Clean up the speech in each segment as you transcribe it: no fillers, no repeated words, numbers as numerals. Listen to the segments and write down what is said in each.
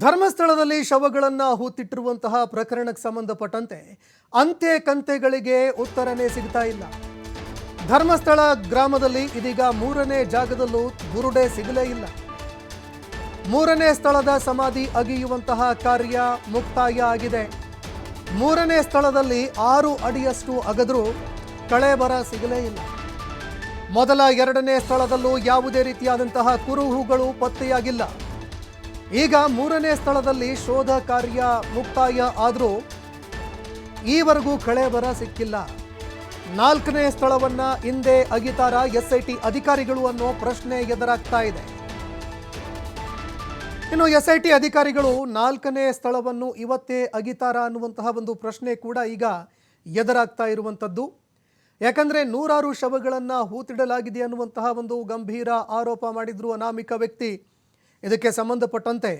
ಧರ್ಮಸ್ಥಳದಲ್ಲಿ ಶವಗಳನ್ನು ಹೂತಿಟ್ಟಿರುವಂತಹ ಪ್ರಕರಣಕ್ಕೆ ಸಂಬಂಧಪಟ್ಟಂತೆ ಅಂತೆ ಕಂತೆಗಳಿಗೆ ಉತ್ತರನೇ ಸಿಗ್ತಾ ಇಲ್ಲ. ಧರ್ಮಸ್ಥಳ ಗ್ರಾಮದಲ್ಲಿ ಇದೀಗ ಮೂರನೇ ಜಾಗದಲ್ಲೂ ಬುರುಡೆ ಸಿಗಲೇ ಇಲ್ಲ. ಮೂರನೇ ಸ್ಥಳದ ಸಮಾಧಿ ಅಗಿಯುವಂತಹ ಕಾರ್ಯ ಮುಕ್ತಾಯ ಆಗಿದೆ. ಮೂರನೇ ಸ್ಥಳದಲ್ಲಿ 6 ಅಡಿಯಷ್ಟು ಅಗದರೂ ಕಳೇಬರ ಸಿಗಲೇ ಇಲ್ಲ. ಮೊದಲ 2ನೇ ಸ್ಥಳದಲ್ಲೂ ಯಾವುದೇ ರೀತಿಯಾದಂತಹ ಕುರುಹುಗಳು ಪತ್ತೆಯಾಗಿಲ್ಲ. ಈಗ 3ನೇ ಸ್ಥಳದಲ್ಲಿ ಶೋಧ ಕಾರ್ಯ ಮುಕ್ತಾಯ ಆದರೂ ಈವರೆಗೂ ಕಳೇಬರ ಸಿಕ್ಕಿಲ್ಲ. 4ನೇ ಸ್ಥಳವನ್ನ ಹಿಂದೆ ಅಗಿತಾರ SIT ಅಧಿಕಾರಿಗಳು ಅನ್ನೋ ಪ್ರಶ್ನೆ ಎದುರಾಗ್ತಾ ಇದೆ. ಇನ್ನು SIT ಅಧಿಕಾರಿಗಳು 4ನೇ ಸ್ಥಳವನ್ನು ಇವತ್ತೇ ಅಗಿತಾರ ಅನ್ನುವಂತಹ ಒಂದು ಪ್ರಶ್ನೆ ಕೂಡ ಈಗ ಎದುರಾಗ್ತಾ ಇರುವಂಥದ್ದು. ಯಾಕಂದರೆ 100 ಶವಗಳನ್ನು ಹೂತಿಡಲಾಗಿದೆ ಅನ್ನುವಂತಹ ಒಂದು ಗಂಭೀರ ಆರೋಪ ಮಾಡಿದ್ರು ಅನಾಮಿಕ ವ್ಯಕ್ತಿ. ಇದಕ್ಕೆ ಸಂಬಂಧಪಟ್ಟಂತೆ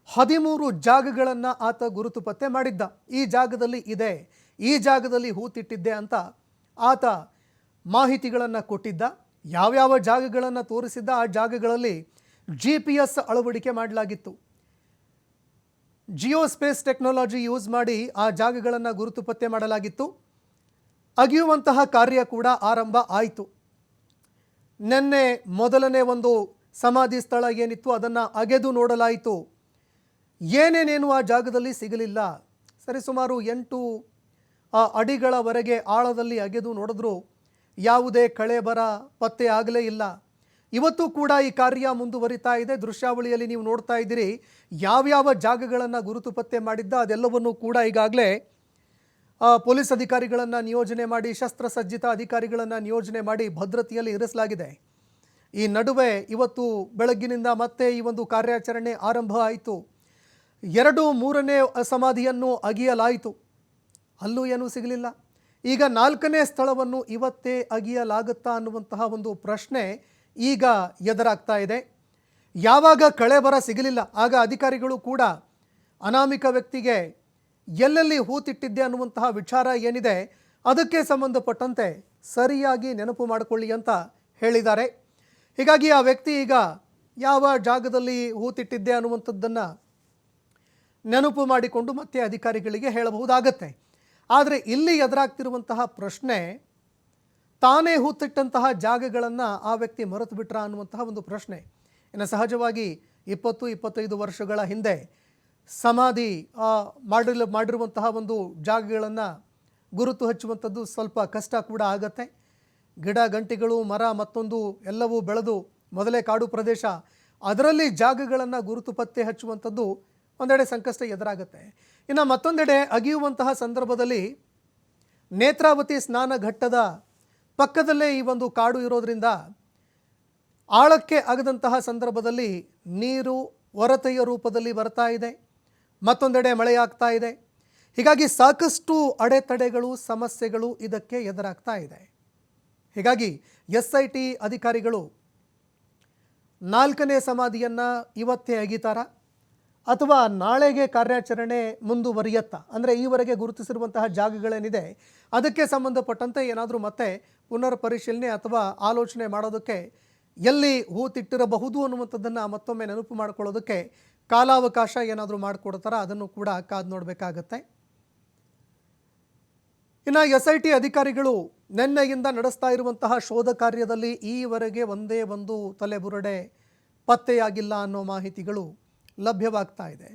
13 ಜಾಗಗಳನ್ನು ಆತ ಗುರುತು ಪತ್ತೆ ಮಾಡಿದ್ದ. ಈ ಜಾಗದಲ್ಲಿ ಇದೆ, ಈ ಜಾಗದಲ್ಲಿ ಹೂತಿಟ್ಟಿದ್ದೆ ಅಂತ ಆತ ಮಾಹಿತಿಗಳನ್ನು ಕೊಟ್ಟಿದ್ದ. ಯಾವ್ಯಾವ ಜಾಗಗಳನ್ನು ತೋರಿಸಿದ್ದ ಆ ಜಾಗಗಳಲ್ಲಿ GPS ಅಳವಡಿಕೆ ಮಾಡಲಾಗಿತ್ತು. ಜಿಯೋ ಸ್ಪೇಸ್ ಟೆಕ್ನಾಲಜಿ ಯೂಸ್ ಮಾಡಿ ಆ ಜಾಗಗಳನ್ನು ಗುರುತು ಪತ್ತೆ ಮಾಡಲಾಗಿತ್ತು. ಅಗಿಯುವಂತಹ ಕಾರ್ಯ ಕೂಡ ಆರಂಭ ಆಯಿತು. ನಿನ್ನೆ ಮೊದಲನೇ ಒಂದು ಸಮಾಧಿ ಸ್ಥಳ ಏನಿತ್ತು ಅದನ್ನು ಅಗೆದು ನೋಡಲಾಯಿತು. ಏನೇನೇನು ಆ ಜಾಗದಲ್ಲಿ ಸಿಗಲಿಲ್ಲ. ಸರಿಸುಮಾರು 8 ಅಡಿಗಳವರೆಗೆ ಆಳದಲ್ಲಿ ಅಗೆದು ನೋಡಿದ್ರು ಯಾವುದೇ ಕಳೇಬರ ಪತ್ತೆ ಆಗಲೇ ಇಲ್ಲ. ಇವತ್ತು ಕೂಡ ಈ ಕಾರ್ಯ ಮುಂದುವರಿತಾ ಇದೆ. ದೃಶ್ಯಾವಳಿಯಲ್ಲಿ ನೀವು ನೋಡ್ತಾ ಇದ್ದೀರಿ ಯಾವ್ಯಾವ ಜಾಗಗಳನ್ನು ಗುರುತು ಪತ್ತೆ ಮಾಡಿದ್ದ ಅದೆಲ್ಲವನ್ನೂ ಕೂಡ ಈಗಾಗಲೇ ಪೊಲೀಸ್ ಅಧಿಕಾರಿಗಳನ್ನು ನಿಯೋಜನೆ ಮಾಡಿ, ಶಸ್ತ್ರಸಜ್ಜಿತ ಅಧಿಕಾರಿಗಳನ್ನು ನಿಯೋಜನೆ ಮಾಡಿ ಭದ್ರತೆಯಲ್ಲಿ ಇರಿಸಲಾಗಿದೆ. ಈ ನಡುವೆ ಇವತ್ತು ಬೆಳಗ್ಗಿನಿಂದ ಮತ್ತೆ ಈ ಒಂದು ಕಾರ್ಯಾಚರಣೆ ಆರಂಭ ಆಯಿತು. 2, 3ನೇ ಸಮಾಧಿಯನ್ನು ಅಗಿಯಲಾಯಿತು, ಅಲ್ಲೂ ಏನೂ ಸಿಗಲಿಲ್ಲ. ಈಗ 4ನೇ ಸ್ಥಳವನ್ನು ಇವತ್ತೇ ಅಗಿಯಲಾಗುತ್ತಾ ಅನ್ನುವಂತಹ ಒಂದು ಪ್ರಶ್ನೆ ಈಗ ಎದುರಾಗ್ತಾ ಇದೆ. ಯಾವಾಗ ಕಳೇಬರ ಸಿಗಲಿಲ್ಲ ಆಗ ಅಧಿಕಾರಿಗಳು ಕೂಡ ಅನಾಮಿಕ ವ್ಯಕ್ತಿಗೆ ಎಲ್ಲೆಲ್ಲಿ ಹೂತಿಟ್ಟಿದ್ದೆ ಅನ್ನುವಂತಹ ವಿಚಾರ ಏನಿದೆ ಅದಕ್ಕೆ ಸಂಬಂಧಪಟ್ಟಂತೆ ಸರಿಯಾಗಿ ನೆನಪು ಮಾಡಿಕೊಳ್ಳಿ ಅಂತ ಹೇಳಿದ್ದಾರೆ. ಹೀಗಾಗಿ ಆ ವ್ಯಕ್ತಿ ಈಗ ಯಾವ ಜಾಗದಲ್ಲಿ ಹೂತಿಟ್ಟಿದ್ದೆ ಅನ್ನುವಂಥದ್ದನ್ನು ನೆನಪು ಮಾಡಿಕೊಂಡು ಮತ್ತೆ ಅಧಿಕಾರಿಗಳಿಗೆ ಹೇಳಬಹುದಾಗತ್ತೆ. ಆದರೆ ಇಲ್ಲಿ ಎದುರಾಗ್ತಿರುವಂತಹ ಪ್ರಶ್ನೆ, ತಾನೇ ಹೂತಿಟ್ಟಂತಹ ಜಾಗಗಳನ್ನು ಆ ವ್ಯಕ್ತಿ ಮರೆತು ಬಿಟ್ರ ಅನ್ನುವಂತಹ ಒಂದು ಪ್ರಶ್ನೆ. ಇನ್ನು ಸಹಜವಾಗಿ 20-25 ವರ್ಷಗಳ ಹಿಂದೆ ಸಮಾಧಿ ಮಾಡಿರುವಂತಹ ಒಂದು ಜಾಗಗಳನ್ನು ಗುರುತು ಹಚ್ಚುವಂಥದ್ದು ಸ್ವಲ್ಪ ಕಷ್ಟ ಕೂಡ ಆಗತ್ತೆ. ಗಿಡ ಗಂಟಿಗಳು, ಮರ ಮತ್ತೊಂದು ಎಲ್ಲವೂ ಬೆಳೆದು ಮೊದಲೇ ಕಾಡು ಪ್ರದೇಶ, ಅದರಲ್ಲಿ ಜಾಗಗಳನ್ನು ಗುರುತು ಪತ್ತೆ ಹಚ್ಚುವಂಥದ್ದು ಒಂದೆಡೆ ಸಂಕಷ್ಟ ಎದುರಾಗುತ್ತೆ. ಇನ್ನು ಮತ್ತೊಂದೆಡೆ ಅಗಿಯುವಂತಹ ಸಂದರ್ಭದಲ್ಲಿ ನೇತ್ರಾವತಿ ಸ್ನಾನ ಘಟ್ಟದ ಪಕ್ಕದಲ್ಲೇ ಈ ಒಂದು ಕಾಡು ಇರೋದ್ರಿಂದ ಆಳಕ್ಕೆ ಆಗದಂತಹ ಸಂದರ್ಭದಲ್ಲಿ ನೀರು ಹೊರತೆಯ ರೂಪದಲ್ಲಿ ಬರ್ತಾ ಇದೆ, ಮತ್ತೊಂದೆಡೆ ಮಳೆಯಾಗ್ತಾ ಇದೆ. ಹೀಗಾಗಿ ಸಾಕಷ್ಟು ಅಡೆತಡೆಗಳು, ಸಮಸ್ಯೆಗಳು ಇದಕ್ಕೆ ಎದುರಾಗ್ತಾ ಇದೆ. ಹೀಗಾಗಿ SIT ಅಧಿಕಾರಿಗಳು 4ನೇ ಸಮಾಧಿಯನ್ನು ಇವತ್ತೇ ಅಗಿತಾರ ಅಥವಾ ನಾಳೆಗೆ ಕಾರ್ಯಾಚರಣೆ ಮುಂದುವರಿಯುತ್ತಾ? ಅಂದರೆ ಈವರೆಗೆ ಗುರುತಿಸಿರುವಂತಹ ಜಾಗಗಳೇನಿದೆ ಅದಕ್ಕೆ ಸಂಬಂಧಪಟ್ಟಂತೆ ಏನಾದರೂ ಮತ್ತೆ ಪುನರ್ ಪರಿಶೀಲನೆ ಅಥವಾ ಆಲೋಚನೆ ಮಾಡೋದಕ್ಕೆ ಎಲ್ಲಿ ಹೂತಿಟ್ಟಿರಬಹುದು ಅನ್ನುವಂಥದ್ದನ್ನು ಮತ್ತೊಮ್ಮೆ ನೆನಪು ಮಾಡಿಕೊಳ್ಳೋದಕ್ಕೆ ಕಾಲಾವಕಾಶ ಏನಾದರೂ ಮಾಡಿಕೊಡ್ತಾರ, ಅದನ್ನು ಕೂಡ ಕಾದು ನೋಡಬೇಕಾಗತ್ತೆ. ಇನ್ನು SIT ಅಧಿಕಾರಿಗಳು ನಿನ್ನೆಯಿಂದ ನಡೆಸ್ತಾ ಇರುವಂತಹ ಶೋಧ ಕಾರ್ಯದಲ್ಲಿ ಈವರೆಗೆ ಒಂದೇ ಒಂದು ತಲೆಬುರುಡೆ ಪತ್ತೆಯಾಗಿಲ್ಲ ಅನ್ನೋ ಮಾಹಿತಿಗಳು ಲಭ್ಯವಾಗ್ತಾ ಇದೆ.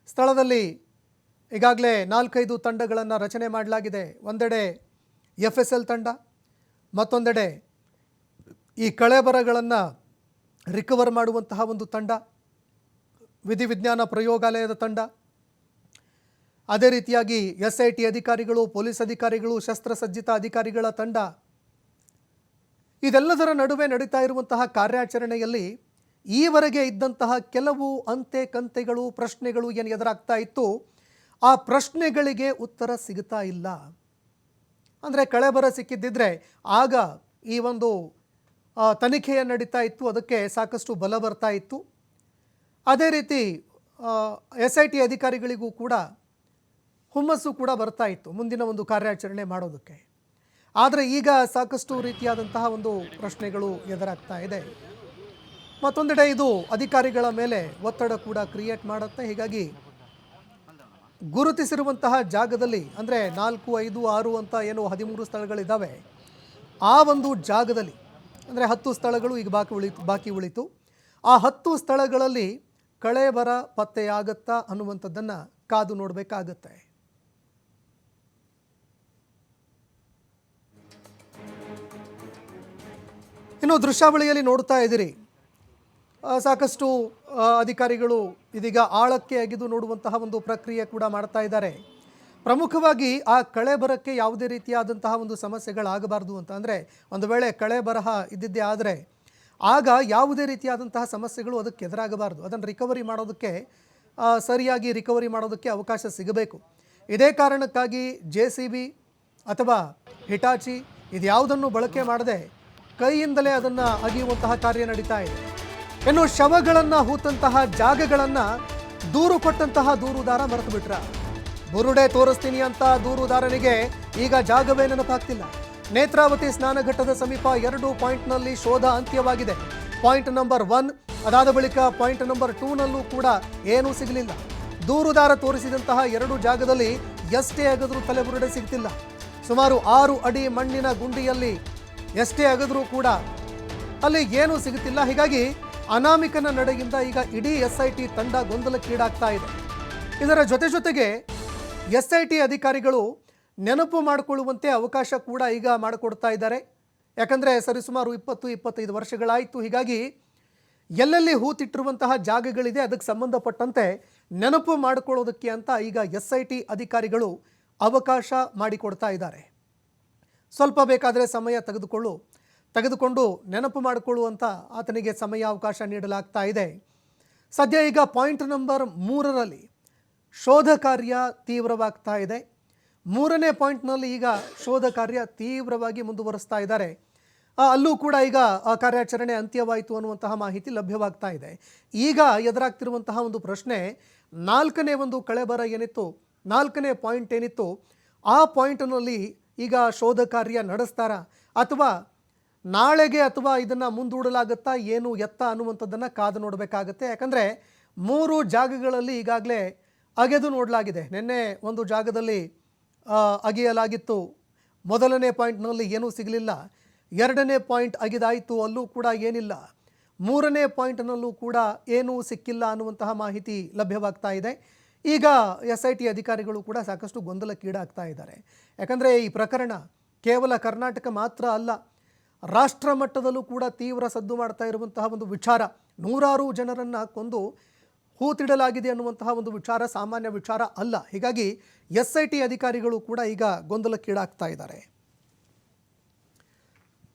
ಸ್ಥಳದಲ್ಲಿ ಈಗಾಗಲೇ 4-5 ತಂಡಗಳನ್ನು ರಚನೆ ಮಾಡಲಾಗಿದೆ. ಒಂದೆಡೆ FSL ತಂಡ, ಮತ್ತೊಂದೆಡೆ ಈ ಕಳೇಬರಗಳನ್ನು ರಿಕವರ್ ಮಾಡುವಂತಹ ಒಂದು ತಂಡ, ವಿಧಿವಿಜ್ಞಾನ ಪ್ರಯೋಗಾಲಯದ ತಂಡ, ಅದೇ ರೀತಿಯಾಗಿ SIT ಅಧಿಕಾರಿಗಳು, ಪೊಲೀಸ್ ಅಧಿಕಾರಿಗಳು, ಶಸ್ತ್ರಸಜ್ಜಿತ ಅಧಿಕಾರಿಗಳ ತಂಡ. ಇದೆಲ್ಲದರ ನಡುವೆ ನಡೀತಾ ಇರುವಂತಹ ಕಾರ್ಯಾಚರಣೆಯಲ್ಲಿ ಈವರೆಗೆ ಇದ್ದಂತಹ ಕೆಲವು ಅಂತೆ ಕಂತೆಗಳು, ಪ್ರಶ್ನೆಗಳು ಏನು ಎದುರಾಗ್ತಾ ಇತ್ತು, ಆ ಪ್ರಶ್ನೆಗಳಿಗೆ ಉತ್ತರ ಸಿಗ್ತಾ ಇಲ್ಲ. ಅಂದರೆ ಕಳೇಬರ ಸಿಕ್ಕಿದ್ದಿದ್ರೆ ಆಗ ಈ ಒಂದು ತನಿಖೆಯ ನಡೀತಾ ಇತ್ತು, ಅದಕ್ಕೆ ಸಾಕಷ್ಟು ಬಲ ಬರ್ತಾ ಇತ್ತು. ಅದೇ ರೀತಿ SIT ಅಧಿಕಾರಿಗಳಿಗೂ ಕೂಡ ಹುಮ್ಮಸ್ಸು ಕೂಡ ಬರ್ತಾ ಇತ್ತು ಮುಂದಿನ ಒಂದು ಕಾರ್ಯಾಚರಣೆ ಮಾಡೋದಕ್ಕೆ. ಆದರೆ ಈಗ ಸಾಕಷ್ಟು ರೀತಿಯಾದಂತಹ ಒಂದು ಪ್ರಶ್ನೆಗಳು ಎದುರಾಗ್ತಾ ಇದೆ. ಮತ್ತೊಂದೆಡೆ ಇದು ಅಧಿಕಾರಿಗಳ ಮೇಲೆ ಒತ್ತಡ ಕೂಡ ಕ್ರಿಯೇಟ್ ಮಾಡುತ್ತೆ. ಹೀಗಾಗಿ ಗುರುತಿಸಿರುವಂತಹ ಜಾಗದಲ್ಲಿ ಅಂದರೆ 4, 5, 6 ಅಂತ ಏನು 13 ಸ್ಥಳಗಳಿದ್ದಾವೆ, ಆ ಒಂದು ಜಾಗದಲ್ಲಿ ಅಂದರೆ 10 ಸ್ಥಳಗಳು ಈಗ ಬಾಕಿ ಉಳಿತು. ಆ 10 ಸ್ಥಳಗಳಲ್ಲಿ ಕಳೇಬರ ಪತ್ತೆಯಾಗತ್ತಾ ಅನ್ನುವಂಥದ್ದನ್ನು ಕಾದು ನೋಡಬೇಕಾಗತ್ತೆ. ಇನ್ನು ದೃಶ್ಯಾವಳಿಯಲ್ಲಿ ನೋಡ್ತಾ ಇದ್ದೀರಿ, ಸಾಕಷ್ಟು ಅಧಿಕಾರಿಗಳು ಇದೀಗ ಆಳಕ್ಕೆ ಅಗೆದು ನೋಡುವಂತಹ ಒಂದು ಪ್ರಕ್ರಿಯೆ ಕೂಡ ಮಾಡ್ತಾ ಇದ್ದಾರೆ. ಪ್ರಮುಖವಾಗಿ ಆ ಕಳೆಬರಕ್ಕೆ ಯಾವುದೇ ರೀತಿಯಾದಂತಹ ಒಂದು ಸಮಸ್ಯೆಗಳಾಗಬಾರ್ದು ಅಂತ. ಅಂದರೆ ಒಂದು ವೇಳೆ ಕಳೆ ಬರಹ ಇದ್ದಿದ್ದೇ ಆದರೆ ಆಗ ಯಾವುದೇ ರೀತಿಯಾದಂತಹ ಸಮಸ್ಯೆಗಳು ಅದಕ್ಕೆ ಎದುರಾಗಬಾರ್ದು. ಅದನ್ನು ರಿಕವರಿ ಮಾಡೋದಕ್ಕೆ ಸರಿಯಾಗಿ ರಿಕವರಿ ಮಾಡೋದಕ್ಕೆ ಅವಕಾಶ ಸಿಗಬೇಕು. ಇದೇ ಕಾರಣಕ್ಕಾಗಿ JCB ಅಥವಾ ಹಿಟಾಚಿ ಇದ್ಯಾವುದನ್ನು ಬಳಕೆ ಮಾಡದೆ ಕೈಯಿಂದಲೇ ಅದನ್ನು ಅಗೆಯುವಂತಹ ಕಾರ್ಯ ನಡೀತಾ ಇದೆ. ಇನ್ನು ಶವಗಳನ್ನು ಹೂತಂತಹ ಜಾಗಗಳನ್ನು ದೂರು ಕೊಟ್ಟಂತಹ ದೂರುದಾರ ಮರೆತು ಬಿಟ್ರ. ಬುರುಡೆ ತೋರಿಸ್ತೀನಿ ಅಂತ ದೂರುದಾರನಿಗೆ ಈಗ ಜಾಗವೇ ನೆನಪಾಗ್ತಿಲ್ಲ. ನೇತ್ರಾವತಿ ಸ್ನಾನಘಟ್ಟದ ಸಮೀಪ 2 ಪಾಯಿಂಟ್ನಲ್ಲಿ ಶೋಧ ಅಂತ್ಯವಾಗಿದೆ. ಪಾಯಿಂಟ್ ನಂಬರ್ 1 ಅದಾದ ಬಳಿಕ ಪಾಯಿಂಟ್ ನಂಬರ್ 2ನಲ್ಲೂ ಕೂಡ ಏನೂ ಸಿಗಲಿಲ್ಲ. ದೂರುದಾರ ತೋರಿಸಿದಂತಹ 2 ಜಾಗದಲ್ಲಿ ಎಷ್ಟೇ ಅಗದ್ರೂ ತಲೆಬುರುಡೆ ಸಿಗ್ತಿಲ್ಲ. ಸುಮಾರು 6 ಅಡಿ ಮಣ್ಣಿನ ಗುಂಡಿಯಲ್ಲಿ ಎಷ್ಟೇ ಅಗದ್ರೂ ಕೂಡ ಅಲ್ಲಿ ಏನೂ ಸಿಗುತ್ತಿಲ್ಲ. ಹೀಗಾಗಿ ಅನಾಮಿಕನ ನಡೆಯಿಂದ ಈಗ ಇಡೀ SIT ತಂಡ ಗೊಂದಲಕ್ಕೀಡಾಗ್ತಾ ಇದೆ. ಇದರ ಜೊತೆಗೆ SIT ಅಧಿಕಾರಿಗಳು ನೆನಪು ಮಾಡಿಕೊಳ್ಳುವಂತೆ ಅವಕಾಶ ಕೂಡ ಈಗ ಮಾಡಿಕೊಡ್ತಾ ಇದ್ದಾರೆ. ಯಾಕಂದರೆ ಸರಿಸುಮಾರು 20-25 ವರ್ಷಗಳಾಯಿತು. ಹೀಗಾಗಿ ಎಲ್ಲೆಲ್ಲಿ ಹೂತಿಟ್ಟಿರುವಂತಹ ಜಾಗಗಳಿದೆ ಅದಕ್ಕೆ ಸಂಬಂಧಪಟ್ಟಂತೆ ನೆನಪು ಮಾಡಿಕೊಳ್ಳೋದಕ್ಕೆ ಅಂತ ಈಗ SIT ಅಧಿಕಾರಿಗಳು ಅವಕಾಶ ಮಾಡಿಕೊಡ್ತಾ ಇದ್ದಾರೆ. ಸ್ವಲ್ಪ ಬೇಕಾದರೆ ಸಮಯ ತೆಗೆದುಕೊಂಡು ನೆನಪು ಮಾಡಿಕೊಳ್ಳುವಂಥ ಆತನಿಗೆ ಸಮಯ ಅವಕಾಶ ನೀಡಲಾಗ್ತಾ ಇದೆ. ಸದ್ಯ ಈಗ ಪಾಯಿಂಟ್ ನಂಬರ್ 3ರಲ್ಲಿ ಶೋಧ ಕಾರ್ಯ ತೀವ್ರವಾಗ್ತಾ ಇದೆ. 3ನೇ ಪಾಯಿಂಟ್ನಲ್ಲಿ ಈಗ ಶೋಧ ಕಾರ್ಯ ತೀವ್ರವಾಗಿ ಮುಂದುವರಿಸ್ತಾ ಇದ್ದಾರೆ. ಅಲ್ಲೂ ಕೂಡ ಈಗ ಕಾರ್ಯಾಚರಣೆ ಅಂತ್ಯವಾಯಿತು ಅನ್ನುವಂತಹ ಮಾಹಿತಿ ಲಭ್ಯವಾಗ್ತಾ ಇದೆ. ಈಗ ಎದುರಾಗ್ತಿರುವಂತಹ ಒಂದು ಪ್ರಶ್ನೆ, 4ನೇ ಒಂದು ಕಳೆಬರ ಏನಿತ್ತು, 4ನೇ ಪಾಯಿಂಟ್ ಏನಿತ್ತು, ಆ ಪಾಯಿಂಟ್ನಲ್ಲಿ ಈಗ ಶೋಧ ಕಾರ್ಯ ನಡೆಸ್ತಾರಾ ಅಥವಾ ನಾಳೆಗೆ ಅಥವಾ ಇದನ್ನು ಮುಂದೂಡಲಾಗುತ್ತಾ ಏನು ಎತ್ತ ಅನ್ನುವಂಥದ್ದನ್ನು ಕಾದು ನೋಡಬೇಕಾಗತ್ತೆ. ಯಾಕಂದರೆ 3 ಜಾಗಗಳಲ್ಲಿ ಈಗಾಗಲೇ ಅಗೆದು ನೋಡಲಾಗಿದೆ. ನಿನ್ನೆ ಒಂದು ಜಾಗದಲ್ಲಿ ಅಗೆಯಲಾಗಿತ್ತು, ಮೊದಲನೇ ಪಾಯಿಂಟ್ನಲ್ಲಿ ಏನೂ ಸಿಗಲಿಲ್ಲ. 2ನೇ ಪಾಯಿಂಟ್ ಅಗೆದಾಯಿತು, ಅಲ್ಲೂ ಕೂಡ ಏನಿಲ್ಲ. 3ನೇ ಪಾಯಿಂಟ್ನಲ್ಲೂ ಕೂಡ ಏನೂ ಸಿಕ್ಕಿಲ್ಲ ಅನ್ನುವಂತಹ ಮಾಹಿತಿ ಲಭ್ಯವಾಗ್ತಾ ಇದೆ. ಈಗ SIT ಅಧಿಕಾರಿಗಳು ಕೂಡ ಸಾಕಷ್ಟು ಗೊಂದಲಕ್ಕೀಡಾಗ್ತಾ ಇದ್ದಾರೆ. ಯಾಕಂದರೆ ಈ ಪ್ರಕರಣ ಕೇವಲ ಕರ್ನಾಟಕ ಮಾತ್ರ ಅಲ್ಲ, ರಾಷ್ಟ್ರ ಮಟ್ಟದಲ್ಲೂ ಕೂಡ ತೀವ್ರ ಸದ್ದು ಮಾಡ್ತಾ ಇರುವಂತಹ ಒಂದು ವಿಚಾರ. 100 ಜನರನ್ನು ಕೊಂದು ಹೂತಿಡಲಾಗಿದೆ ಅನ್ನುವಂತಹ ಒಂದು ವಿಚಾರ ಸಾಮಾನ್ಯ ವಿಚಾರ ಅಲ್ಲ. ಹೀಗಾಗಿ SIT ಅಧಿಕಾರಿಗಳು ಕೂಡ ಈಗ ಗೊಂದಲಕ್ಕೀಡಾಗ್ತಾ ಇದ್ದಾರೆ.